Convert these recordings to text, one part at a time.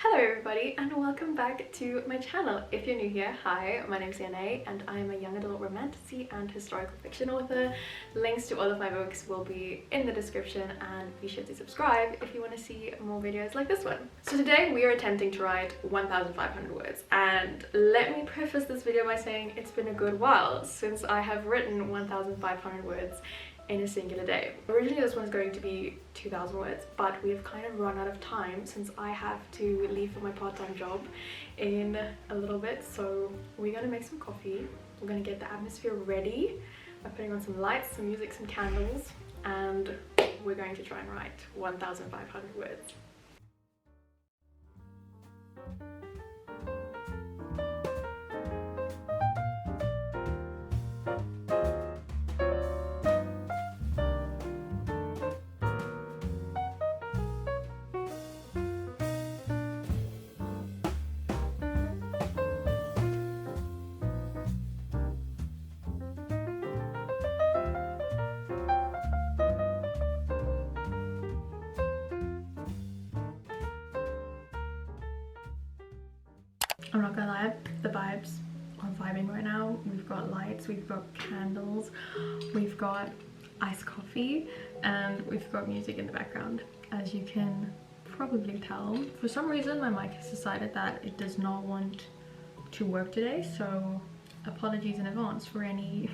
Hello everybody and welcome back to my channel. If you're new here, hi, my name is Leané and I am a young adult romantasy and historical fiction author. Links to all of my books will be in the description and be sure to subscribe if you want to see more videos like this one. So today we are attempting to write 1,500 words, and let me preface this video by saying it's been a good while since I have written 1,500 words in a singular day. Originally this one's going to be 2,000 words, but we have kind of run out of time since I have to leave for my part-time job in a little bit. So we're gonna make some coffee, we're gonna get the atmosphere ready by putting on some lights, some music, some candles, and we're going to try and write 1,500 words. I'm not gonna lie, the vibes are vibing right now. We've got lights, we've got candles, we've got iced coffee, and we've got music in the background. As you can probably tell, for some reason my mic has decided that it does not want to work today, so apologies in advance for any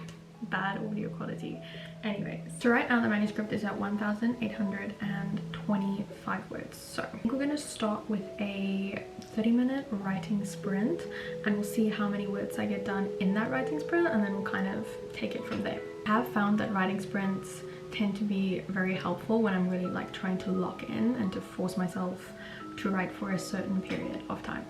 bad audio quality. Anyways, so right now the manuscript is at 1,825 words. So we're going to start with a 30-minute writing sprint, and we'll see how many words I get done in that writing sprint, and then we'll kind of take it from there. I have found that writing sprints tend to be very helpful when I'm really like trying to lock in and to force myself to write for a certain period of time.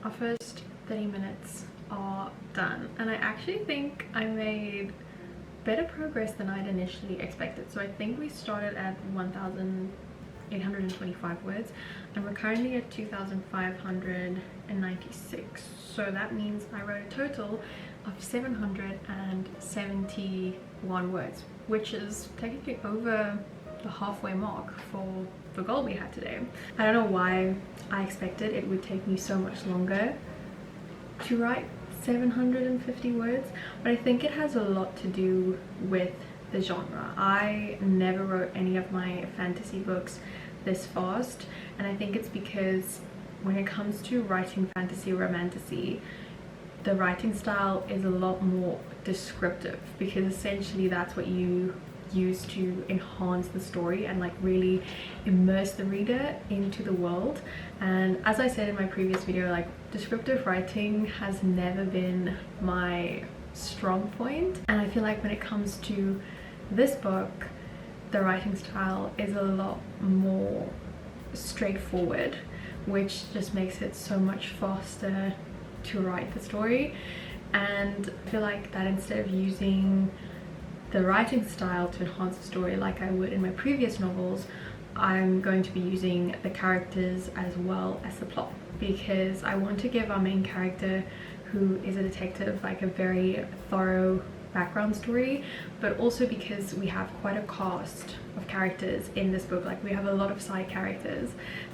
Our first 30 minutes are done, and I actually think I made better progress than I'd initially expected. So I think we started at 1,825 words and we're currently at 2,596. So that means I wrote a total of 771 words, which is technically over the halfway mark for the goal we had today. I don't know why I expected it would take me so much longer to write 750 words, but I think it has a lot to do with the genre. I never wrote any of my fantasy books this fast, and I think it's because when it comes to writing fantasy romantasy, the writing style is a lot more descriptive, because essentially that's what you use to enhance the story and like really immerse the reader into the world. And as I said in my previous video, like descriptive writing has never been my strong point, and I feel like when it comes to this book, the writing style is a lot more straightforward, which just makes it so much faster to write the story. And I feel like that instead of using the writing style to enhance the story like I would in my previous novels, I'm going to be using the characters as well as the plot, because I want to give our main character, who is a detective, like a very thorough background story, but also because we have quite a cast of characters in this book. Like we have a lot of side characters,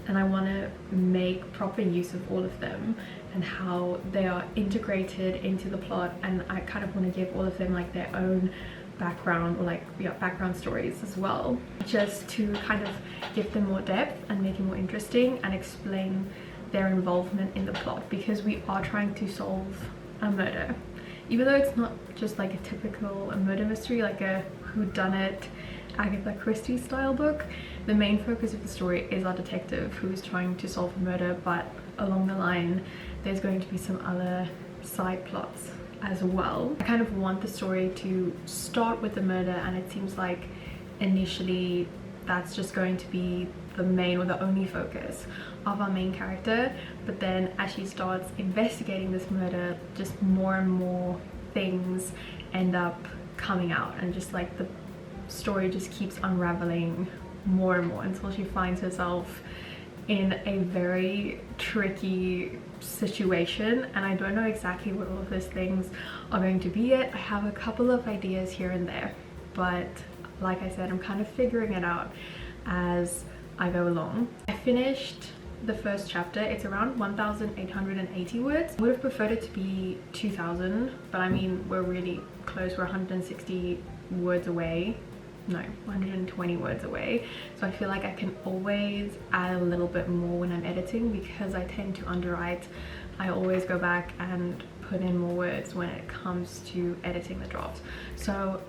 and I want to make proper use of all of them and how they are integrated into the plot, and I kind of want to give all of them like their own background, or like, yeah, background stories as well, just to kind of give them more depth and make it more interesting and explain their involvement in the plot, because we are trying to solve a murder. Even though it's not just like a typical murder mystery, like a whodunit Agatha Christie style book, the main focus of the story is our detective who is trying to solve a murder, but along the line there's going to be some other side plots as well. I kind of want the story to start with the murder, and it seems like initially that's just going to be the main or the only focus of our main character, but then as she starts investigating this murder, just more and more things end up coming out, and just like the story just keeps unraveling more and more until she finds herself in a very tricky situation. And I don't know exactly what all of those things are going to be yet. I have a couple of ideas here and there, but like I said, I'm kind of figuring it out as I go along. I finished the first chapter. It's around 1,880 words. I would have preferred it to be 2,000, but I mean, we're really close. We're 160 words away. No, 120 words away. So I feel like I can always add a little bit more when I'm editing, because I tend to underwrite. I always go back and put in more words when it comes to editing the drafts. So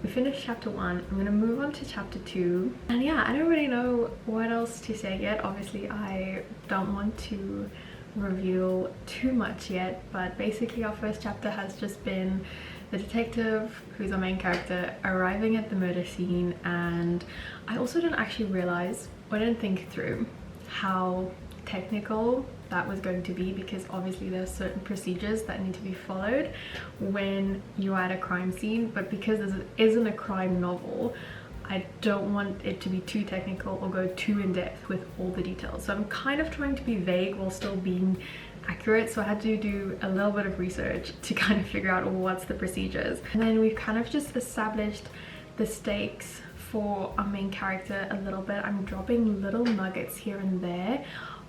we finished chapter 1. I'm gonna move on to chapter 2. And yeah, I don't really know what else to say yet. Obviously, I don't want to reveal too much yet, but basically our first chapter has just been the detective, who's our main character, arriving at the murder scene. And I also didn't actually realize, or didn't think through how technical that was going to be, because obviously there's certain procedures that need to be followed when you're at a crime scene, but because this isn't a crime novel, I don't want it to be too technical or go too in depth with all the details. So I'm kind of trying to be vague while still being accurate, so I had to do a little bit of research to kind of figure out what's the procedures. And then we've kind of just established the stakes for our main character a little bit. I'm dropping little nuggets here and there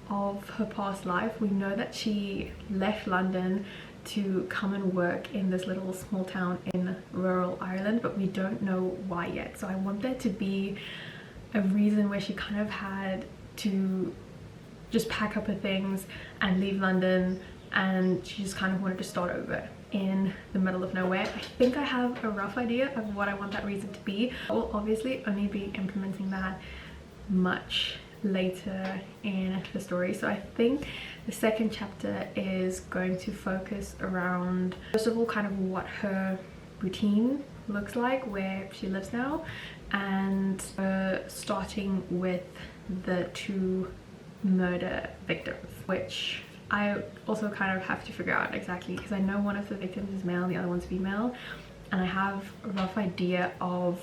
of her past life. We know that she left London to come and work in this little small town in rural Ireland, but we don't know why yet. So I want there to be a reason where she kind of had to just pack up her things and leave London, and she just kind of wanted to start over in the middle of nowhere. I think I have a rough idea of what I want that reason to be. I will obviously only be implementing that much later in the story. So I think the second chapter is going to focus around, first of all, kind of what her routine looks like, where she lives now, and starting with the 2 murder victims, which I also kind of have to figure out exactly, because I know one of the victims is male and the other one's female, and I have a rough idea of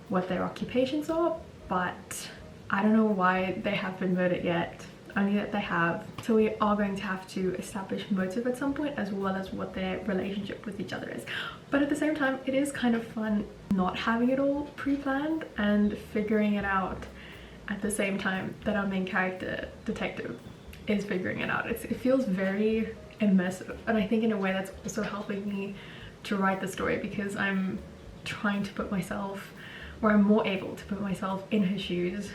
what their occupations are, but I don't know why they have been murdered yet, only that they have. So we are going to have to establish motive at some point, as well as what their relationship with each other is. But at the same time, it is kind of fun not having it all pre-planned and figuring it out at the same time that our main character, detective, is figuring it out. It feels very immersive, and I think in a way that's also helping me to write the story, because I'm trying to put myself, or I'm more able to put myself in her shoes,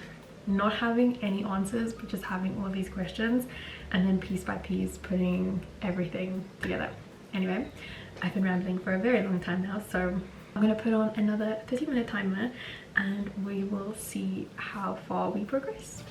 not having any answers, but just having all these questions, and then piece by piece putting everything together. Anyway, I've been rambling for a very long time now, so I'm gonna put on another 30-minute timer and we will see how far we progress.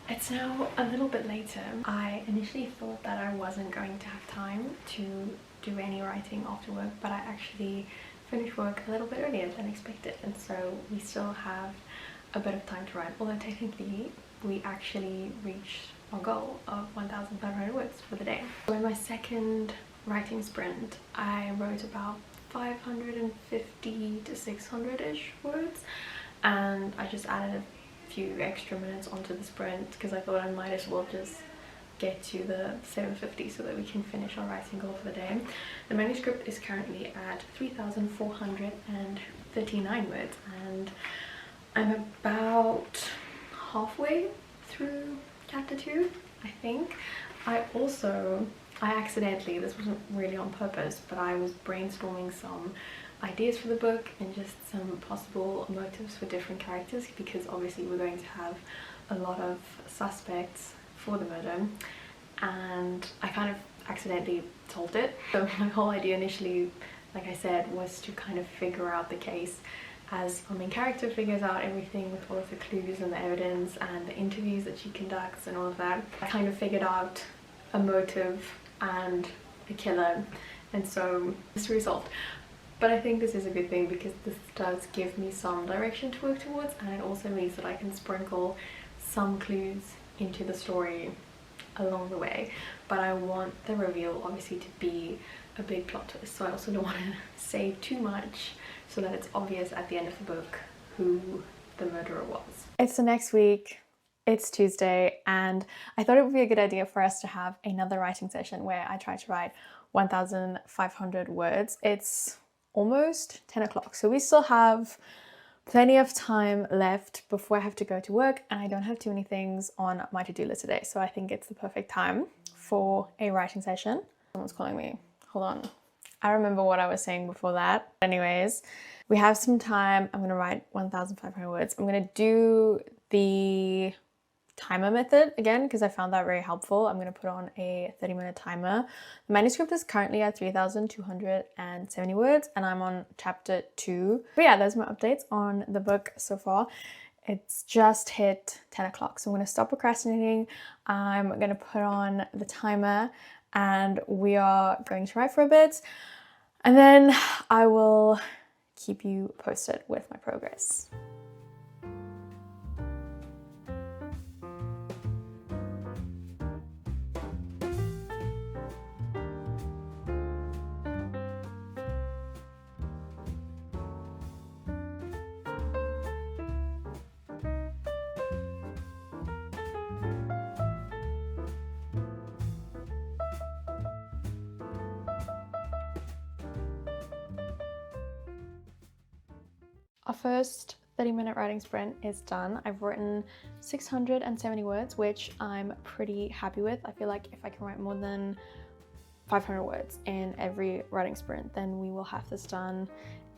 It's now a little bit later. I initially thought that I wasn't going to have time to do any writing after work, but I actually finished work a little bit earlier than expected, and so we still have a bit of time to write, although technically we actually reached our goal of 1,500 words for the day. So in my second writing sprint, I wrote about 550 to 600-ish words, and I just added a few extra minutes onto the sprint because I thought I might as well just get to the 750 so that we can finish our writing goal for the day. The manuscript is currently at 3,439 words, and I'm about halfway through chapter 2, I think. I accidentally, this wasn't really on purpose, but I was brainstorming some ideas for the book and just some possible motives for different characters, because obviously we're going to have a lot of suspects for the murder, and I kind of accidentally solved it. So my whole idea initially, like I said, was to kind of figure out the case as our main character figures out everything with all of the clues and the evidence and the interviews that she conducts and all of that. I kind of figured out a motive and a killer, and so mystery solved. But I think this is a good thing because this does give me some direction to work towards, and it also means that I can sprinkle some clues into the story along the way. But I want the reveal obviously to be a big plot twist, so I also don't want to say too much so that it's obvious at the end of the book who the murderer was. It's the next week. It's Tuesday, and I thought it would be a good idea for us to have another writing session where I try to write 1,500 words. It's almost 10 o'clock, so we still have plenty of time left before I have to go to work, and I don't have too many things on my to-do list today, so I think it's the perfect time for a writing session. Someone's calling me. Hold on. I remember what I was saying before that. Anyways, we have some time. I'm gonna write 1,500 words. I'm gonna do the timer method again because I found that very helpful. I'm going to put on a 30-minute timer. The manuscript is currently at 3,270 words, and I'm on chapter 2. But yeah, those are my updates on the book so far. It's just hit 10 o'clock, so I'm going to stop procrastinating. I'm going to put on the timer, and we are going to write for a bit, and then I will keep you posted with my progress. Our first 30-minute writing sprint is done. I've written 670 words, which I'm pretty happy with. I feel like if I can write more than 500 words in every writing sprint, then we will have this done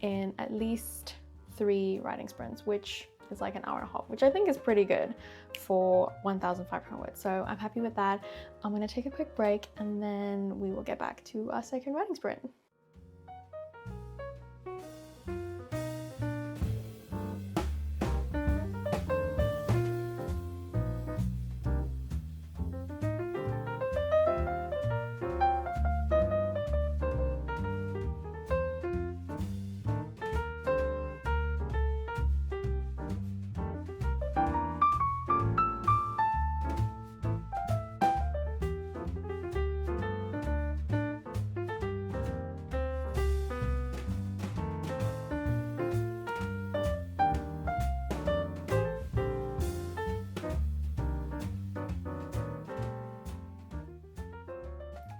in at least 3 writing sprints, which is like an hour and a half, which I think is pretty good for 1,500 words. So I'm happy with that. I'm gonna take a quick break and then we will get back to our second writing sprint.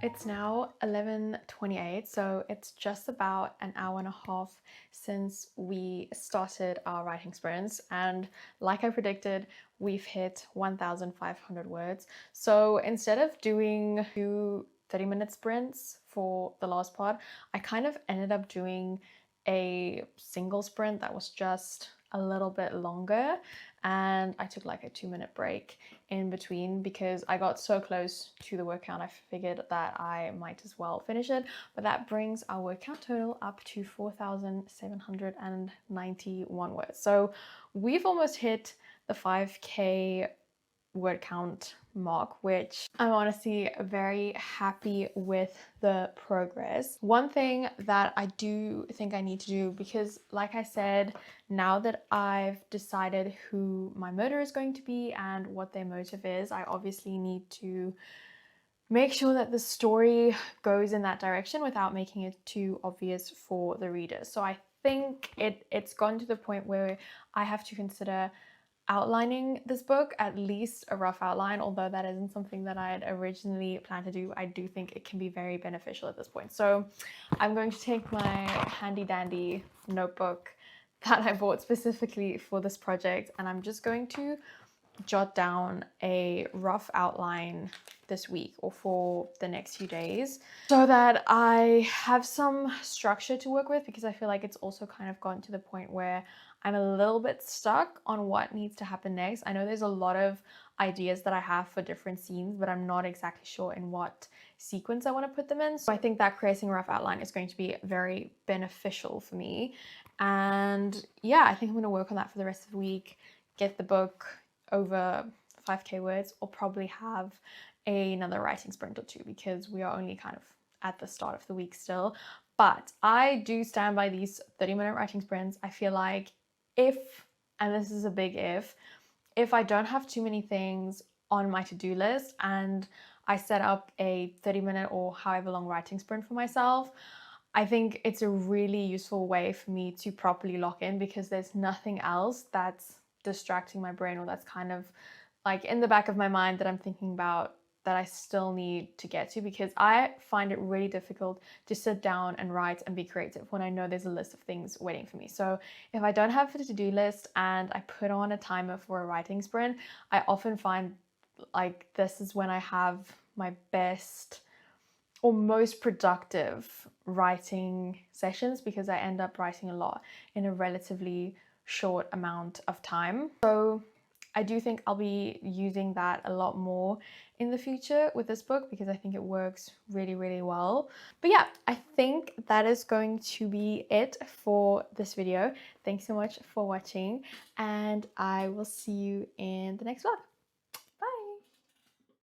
It's now 11:28, so it's just about an hour and a half since we started our writing sprints, and like I predicted, we've hit 1,500 words. So instead of doing two 30-minute sprints for the last part, I kind of ended up doing a single sprint that was just a little bit longer, and I took like a 2-minute break in between because I got so close to the word count. I figured that I might as well finish it, but that brings our word count total up to 4,791 words. So we've almost hit the 5K word count mark, which I'm honestly very happy with the progress. One thing that I do think I need to do, because like I said, now that I've decided who my murderer is going to be and what their motive is, I obviously need to make sure that the story goes in that direction without making it too obvious for the reader. So I think it's gotten to the point where I have to consider outlining this book, at least a rough outline. Although that isn't something that I had originally planned to do, I do think it can be very beneficial at this point. So I'm going to take my handy dandy notebook that I bought specifically for this project, and I'm just going to jot down a rough outline this week or for the next few days so that I have some structure to work with, because I feel like it's also kind of gotten to the point where I'm a little bit stuck on what needs to happen next. I know there's a lot of ideas that I have for different scenes, but I'm not exactly sure in what sequence I want to put them in. So I think that creating a rough outline is going to be very beneficial for me. And yeah, I think I'm going to work on that for the rest of the week, get the book over 5K words, or probably have another writing sprint or two, because we are only kind of at the start of the week still. But I do stand by these 30-minute writing sprints. I feel like if, and this is a big if I don't have too many things on my to-do list and I set up a 30-minute or however long writing sprint for myself, I think it's a really useful way for me to properly lock in, because there's nothing else that's distracting my brain or that's kind of like in the back of my mind that I'm thinking about that I still need to get to, because I find it really difficult to sit down and write and be creative when I know there's a list of things waiting for me. So if I don't have a to-do list and I put on a timer for a writing sprint, I often find like this is when I have my best or most productive writing sessions, because I end up writing a lot in a relatively short amount of time. So I do think I'll be using that a lot more in the future with this book, because I think it works really, really well. But yeah, I think that is going to be it for this video. Thanks so much for watching, and I will see you in the next vlog.